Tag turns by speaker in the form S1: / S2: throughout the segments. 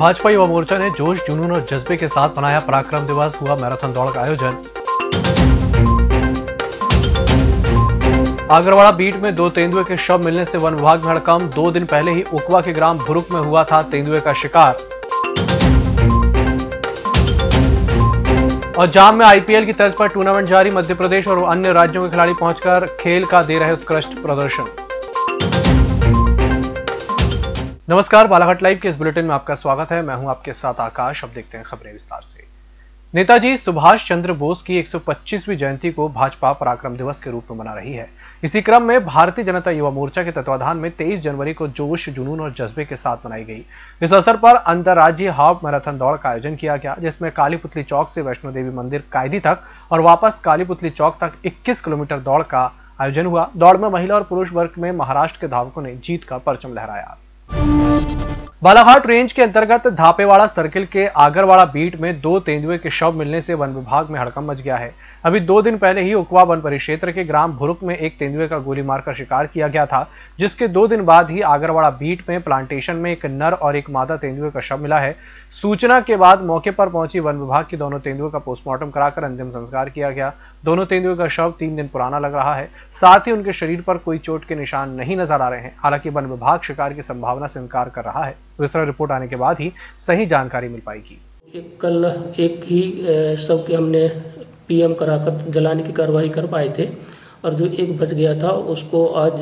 S1: भाजपा युवा मोर्चा ने जोश, जुनून और जज्बे के साथ मनाया पराक्रम दिवस। हुआ मैराथन दौड़ का आयोजन। आगरवाड़ा बीट में 2 तेंदुए के शव मिलने से वन विभाग में हड़कंप। 2 दिन पहले ही उकवा के ग्राम भुरुक में हुआ था तेंदुए का शिकार। और जाम में आईपीएल की तर्ज पर टूर्नामेंट जारी। मध्य प्रदेश और अन्य राज्यों के खिलाड़ी पहुंचकर खेल का दे रहे उत्कृष्ट प्रदर्शन। नमस्कार, बालाघाट लाइव के इस बुलेटिन में आपका स्वागत है। मैं हूं आपके साथ आकाश। अब देखते हैं खबरें विस्तार से। नेताजी सुभाष चंद्र बोस की 125वीं जयंती को भाजपा पराक्रम दिवस के रूप में मना रही है। इसी क्रम में भारतीय जनता युवा मोर्चा के तत्वाधान में 23 जनवरी को जोश, जुनून और जज्बे के साथ मनाई गई। इस अवसर पर अंतर्राज्यीय हाफ मैराथन दौड़ का आयोजन किया गया, जिसमें कालीपुतली चौक से वैष्णो देवी मंदिर कायदी तक और वापस कालीपुतली चौक तक 21 किलोमीटर दौड़ का आयोजन हुआ। दौड़ में महिला और पुरुष वर्ग में महाराष्ट्र के धावकों ने जीत का परचम लहराया। बालाघाट रेंज के अंतर्गत धापेवाड़ा सर्किल के आगरवाड़ा बीट में 2 तेंदुए के शव मिलने से वन विभाग में हड़कंप मच गया है। अभी 2 दिन पहले ही उकवा वन परिक्षेत्र के ग्राम भुरुक में एक तेंदुए का गोली मारकर शिकार किया गया था, जिसके 2 दिन बाद ही आगरवाड़ा बीट में प्लांटेशन में एक नर और एक मादा तेंदुए का शव मिला है। सूचना के बाद मौके पर पहुंची वन विभाग की दोनों तेंदुए का पोस्टमार्टम कराकर अंतिम संस्कार किया गया। दोनों तेंदुए का शव 3 दिन पुराना लग रहा है। साथ ही उनके शरीर पर कोई चोट के निशान नहीं नजर आ रहे हैं। हालांकि वन विभाग शिकार की संभावना से इनकार कर रहा है। दूसरा रिपोर्ट आने के बाद ही सही जानकारी मिल पाएगी।
S2: कल एक ही शव के हमने पीएम कराकर जलाने की कार्रवाई कर पाए थे और जो एक बच गया था उसको आज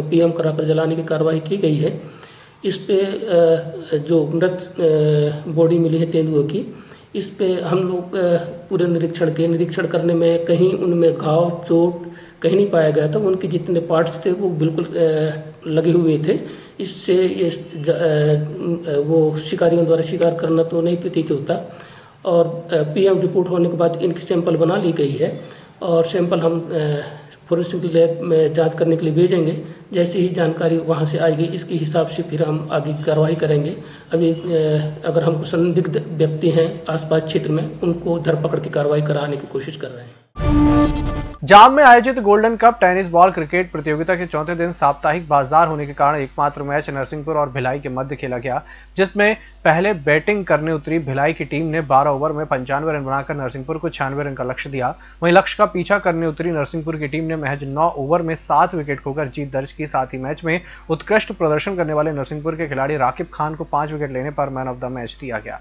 S2: पीएम कराकर जलाने की कार्रवाई की गई है। इस पे जो मृत बॉडी मिली है तेंदुओं की, इस पे हम लोग पूरे निरीक्षण करने में कहीं उनमें घाव, चोट कहीं नहीं पाया गया था। उनके जितने पार्ट्स थे वो बिल्कुल लगे हुए थे। इससे ये वो शिकारियों द्वारा शिकार करना तो नहीं प्रतीत होता। और पीएम रिपोर्ट होने के बाद इनकी सैंपल बना ली गई है और सैंपल हम फॉरेंसिक लैब में जांच करने के लिए भेजेंगे। जैसे ही जानकारी वहां से आएगी, इसके हिसाब से फिर हम आगे की कार्रवाई करेंगे। अभी अगर हमको संदिग्ध व्यक्ति हैं आसपास क्षेत्र में, उनको धरपकड़ की कार्रवाई कराने की कोशिश कर रहे हैं।
S1: जाम में आयोजित golden cup tennis ball cricket प्रतियोगिता के चौथे दिन साप्ताहिक बाजार होने के कारण एकमात्र मैच नरसिंहपुर और भिलाई के मध्य खेला गया, जिसमें पहले बैटिंग करने उतरी भिलाई की टीम ने 12 ओवर में 95 रन बनाकर नरसिंहपुर को 96 रन का लक्ष्य दिया। वहीं लक्ष्य का पीछा करने उतरी नरसिंहपुर की टीम ने महज 9 ओवर में 7 विकेट खोकर जीत दर्ज की। साथ ही मैच में उत्कृष्ट प्रदर्शन करने वाले नरसिंहपुर के खिलाड़ी राकिब खान को 5 विकेट लेने पर मैन ऑफ द मैच दिया गया।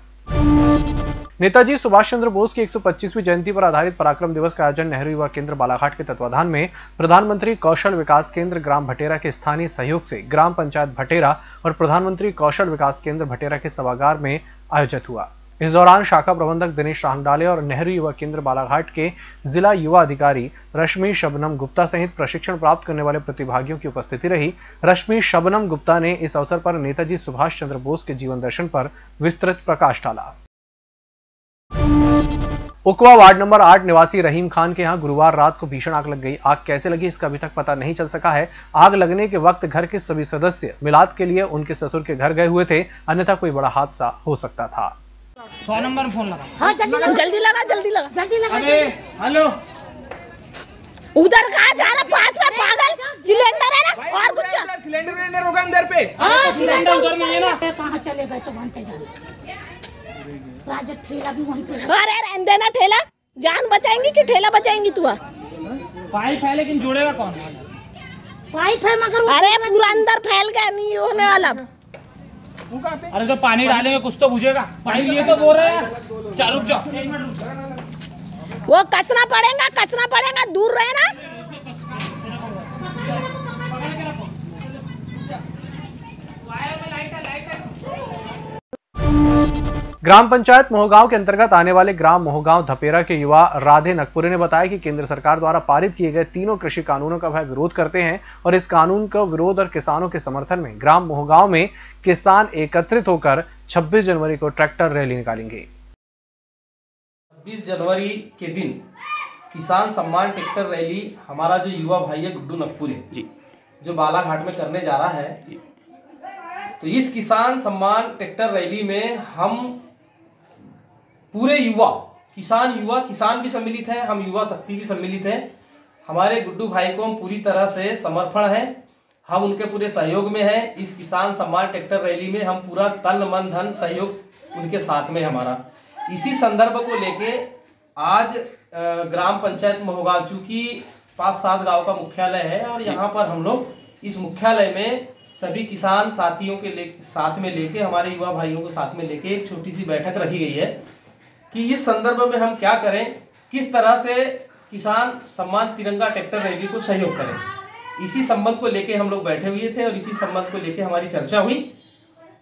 S1: नेताजी सुभाष चंद्र बोस की 125वीं जयंती पर आधारित पराक्रम दिवस का आयोजन नेहरू युवा केंद्र बालाघाट के तत्वाधान में प्रधानमंत्री कौशल विकास केंद्र ग्राम भटेरा के स्थानीय सहयोग से ग्राम पंचायत भटेरा और प्रधानमंत्री कौशल विकास केंद्र भटेरा के सभागार में आयोजित हुआ। इस दौरान शाखा प्रबंधक दिनेश राहंगडाले और नेहरू युवा केंद्र बालाघाट के जिला युवा अधिकारी रश्मि शबनम गुप्ता सहित प्रशिक्षण प्राप्त करने वाले प्रतिभागियों की उपस्थिति रही। रश्मि शबनम गुप्ता ने इस अवसर पर नेताजी सुभाष चंद्र बोस के जीवन दर्शन पर विस्तृत प्रकाश डाला। उकवा वार्ड नंबर 8 निवासी रहीम खान के यहां गुरुवार रात को भीषण आग लग गई। आग कैसे लगी इसका अभी तक पता नहीं चल सका है। आग लगने के वक्त घर के सभी सदस्य मिलाद के लिए उनके ससुर के घर गए हुए थे, अन्यथा कोई बड़ा हादसा हो सकता था।
S3: 100 नंबर में फोन लगा।
S4: हाँ, जल्दी लगा।
S3: अरे हेलो,
S4: उधर कहाँ जा रहा? पास में पागल सिलेंडर है ना, और कुछ
S3: सिलेंडर होगा अंदर पे।
S4: हाँ,
S3: सिलेंडर उधर में है ना।
S4: कहाँ चले गए तो वहाँ पे जाने। राजा ठेला भी वहीं पे। अरे रहने ना, ठेला जान बचाएंगी कि ठेला बचाएंगी तू?
S3: पाइप है लेकिन जोड़ेगा कौन?
S4: पाइप है मगर अरे पूरा अंदर फैल गया, नहीं होने वाला।
S3: अरे तो पानी डालेंगे कुछ तो बुझेगा। पाइप ये तो बोल रहे हैं। चल रुक जाओ,
S4: वो कसना पड़ेगा, दूर रहे ना।
S1: ग्राम पंचायत मोहगांव के अंतर्गत आने वाले ग्राम मोहगांव धपेरा के युवा राधे नकपुरे ने बताया कि केंद्र सरकार द्वारा पारित किए गए तीनों कृषि कानूनों का वह विरोध करते हैं और इस कानून का विरोध और किसानों के समर्थन में ग्राम मोहगांव में किसान एकत्रित होकर 26 जनवरी को ट्रैक्टर रैली निकालेंगे।
S5: 20 जनवरी के दिन किसान सम्मान ट्रैक्टर रैली हमारा जो युवा भाई है गुड्डू नकपुरे जी, जो बालाघाट में करने जा रहा है जी। तो इस किसान सम्मान ट्रैक्टर रैली में हम पूरे युवा किसान भी सम्मिलित है, हम युवा शक्ति भी सम्मिलित है। हमारे गुड्डू भाई को हम पूरी तरह से समर्पण है, हम उनके पूरे सहयोग में हैं। इस किसान सम्मान ट्रैक्टर रैली में हम पूरा तन मन धन सहयोग उनके साथ में हमारा। इसी संदर्भ को लेके आज ग्राम पंचायत महोगांव, चूंकि 5-7 गांव का मुख्यालय है और यहाँ पर हम लोग इस मुख्यालय में सभी किसान साथियों के साथ में लेके, हमारे युवा भाइयों को साथ में लेके एक छोटी सी बैठक रखी गई है कि इस संदर्भ में हम क्या करें, किस तरह से किसान सम्मान तिरंगा ट्रैक्टर रैली को सहयोग करें। इसी संबंध को लेके हम लोग बैठे हुए थे और इसी संबंध को लेके हमारी चर्चा हुई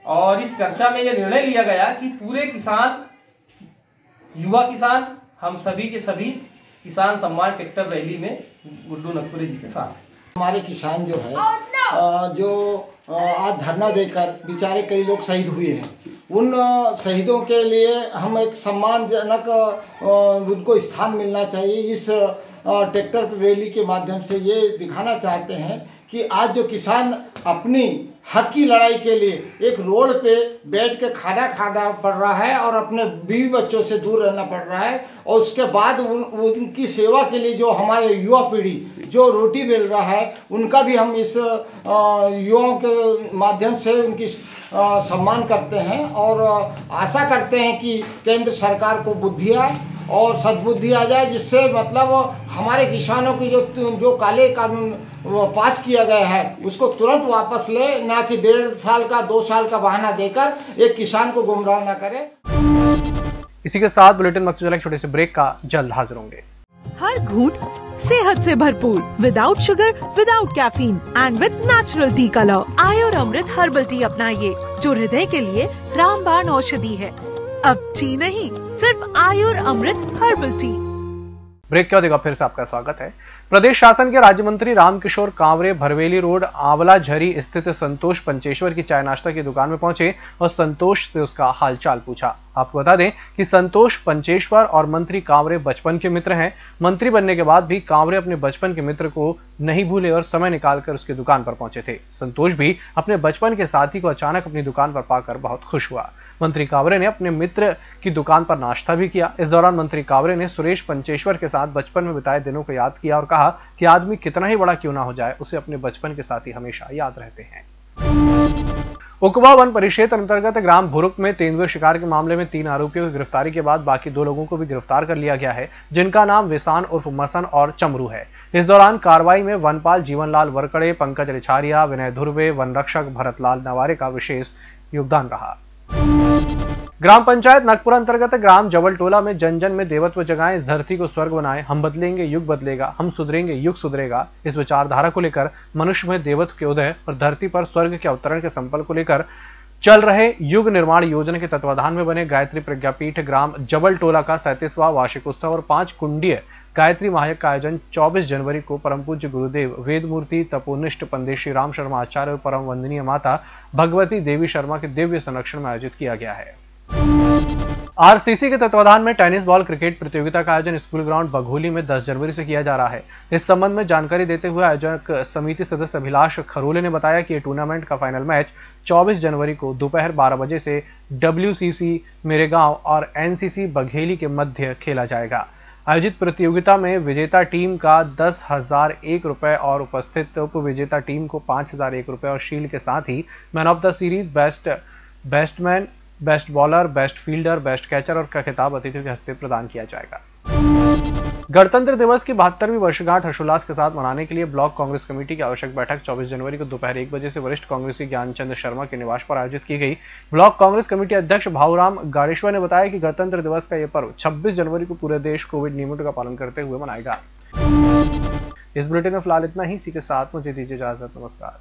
S5: और इस चर्चा में यह निर्णय लिया गया कि पूरे किसान, युवा किसान, हम सभी के सभी किसान सम्मान ट्रैक्टर रैली में गुड्डू नकपुरे जी के साथ।
S6: हमारे किसान जो है जो आज धरना देकर बेचारे कई लोग शहीद हुए हैं, उन शहीदों के लिए हम एक सम्मानजनक उनको स्थान मिलना चाहिए। इस ट्रैक्टर रैली के माध्यम से ये दिखाना चाहते हैं कि आज जो किसान अपनी हक की लड़ाई के लिए एक रोड पे बैठ के खाना खाना पड़ रहा है और अपने बीवी बच्चों से दूर रहना पड़ रहा है, और उसके बाद उनकी सेवा के लिए जो हमारे युवा पीढ़ी जो रोटी बेल रहा है, उनका भी हम इस युवाओं के माध्यम से उनकी सम्मान करते हैं और आशा करते हैं कि केंद्र सरकार को बुद्धि आए और सद्बुद्धि आ जाए, जिससे मतलब हमारे किसानों की जो काले कानून पास किया गया है उसको तुरंत वापस ले, ना कि 1.5 साल का 2 साल का बहाना देकर एक किसान को गुमराह ना करे।
S1: इसी के साथ बुलेटिन में एक छोटे से ब्रेक का जल्द हाजिर होंगे।
S7: हर घूंट सेहत से भरपूर, without sugar, without caffeine and with natural tea colour. Ayur Amrit herbal tea अपनाइए जो हृदय के लिए रामबाण औषधि है। अब टी नहीं, सिर्फ आयुर अमृत हर्बल टी।
S1: ब्रेक के बाद एक बार फिर से आपका स्वागत है। प्रदेश शासन के राज्य मंत्री रामकिशोर कांवरे भरवेली रोड आंवला झरी स्थित संतोष पंचेश्वर की चाय नाश्ता की दुकान में पहुंचे और संतोष से उसका हालचाल पूछा। आपको बता दें कि संतोष पंचेश्वर और मंत्री कांवरे बचपन के मित्र हैं। मंत्री बनने के बाद भी कांवरे अपने बचपन के मित्र को नहीं भूले और समय निकालकर उसकी दुकान पर पहुंचे थे। संतोष भी अपने बचपन के साथी को अचानक अपनी दुकान पर पाकर बहुत खुश हुआ। मंत्री कांवरे ने अपने मित्र की दुकान पर नाश्ता भी किया। इस दौरान मंत्री कांवरे ने सुरेश पंचेश्वर के साथ बचपन में बिताए दिनों को याद किया और कहा कि आदमी कितना ही बड़ा क्यों ना हो जाए, उसे अपने बचपन के साथी हमेशा याद रहते हैं। उकवा वन परिक्षेत्र अंतर्गत ग्राम भुरुक में तेंदुए शिकार के मामले में 3 आरोपियों की गिरफ्तारी के बाद बाकी 2 लोगों को भी गिरफ्तार कर लिया गया है, जिनका नाम विसान उर्फ मसन और चमरू है। इस दौरान कार्रवाई में वनपाल जीवनलाल वरकड़े, पंकज रिछारिया, विनय धुर्वे, वन रक्षक भरतलाल नवारे का विशेष योगदान रहा। ग्राम पंचायत नकपुरा अंतर्गत ग्राम जबलटोला में जन जन में देवत्व जगाएं, इस धरती को स्वर्ग बनाएं, हम बदलेंगे युग बदलेगा, हम सुधरेंगे युग सुधरेगा। इस विचारधारा को लेकर मनुष्य में देवत्व के उदय और धरती पर स्वर्ग के अवतरण के संकल्प को लेकर चल रहे युग निर्माण योजना के तत्वाधान में बने गायत्री प्रज्ञापीठ ग्राम जबलटोला का 37वां वार्षिक उत्सव और 5 कुंडीय गायत्री महायज्ञ का आयोजन 24 जनवरी को परम पूज्य गुरुदेव वेदमूर्ति तपोनिष्ठ पंडित श्री राम शर्मा आचार्य और परम वंदनीय माता भगवती देवी शर्मा के दिव्य संरक्षण में आयोजित किया गया है। आरसीसी के तत्वाधान में टेनिस बॉल क्रिकेट प्रतियोगिता का आयोजन स्कूल ग्राउंड बघोली में 10 जनवरी से किया जा रहा है। इस संबंध में जानकारी देते हुए आयोजक समिति सदस्य अभिलाष खरोले ने बताया कि टूर्नामेंट का फाइनल मैच 24 जनवरी को दोपहर 12 बजे से WCC मेरे गांव और NCC बघेली के मध्य खेला जाएगा। आयोजित प्रतियोगिता में विजेता टीम का 10,001 रुपए और उपस्थित उप विजेता टीम को 5,001 रुपए और शील्ड के साथ ही man of the series, best batsman, best bowler, best fielder, best catcher और का खिताब अतिथियों के हस्ते प्रदान किया जाएगा। गणतंत्र दिवस की 72वीं वर्षगांठ हर्षोल्लास के साथ मनाने के लिए ब्लॉक कांग्रेस कमेटी की आवश्यक बैठक 24 जनवरी को दोपहर 1 बजे से वरिष्ठ कांग्रेसी ज्ञानचंद शर्मा के निवास पर आयोजित की गई। ब्लॉक कांग्रेस कमेटी अध्यक्ष भाऊराम गाड़ेश्वर ने बताया कि गणतंत्र दिवस का यह पर्व 26 जनवरी को पूरे देश कोविड नियमों का पालन करते हुए मनाएगा। इस बुलेटिन में फिलहाल इतना ही। इसी के साथ मुझे दीजिए इजाजत। नमस्कार।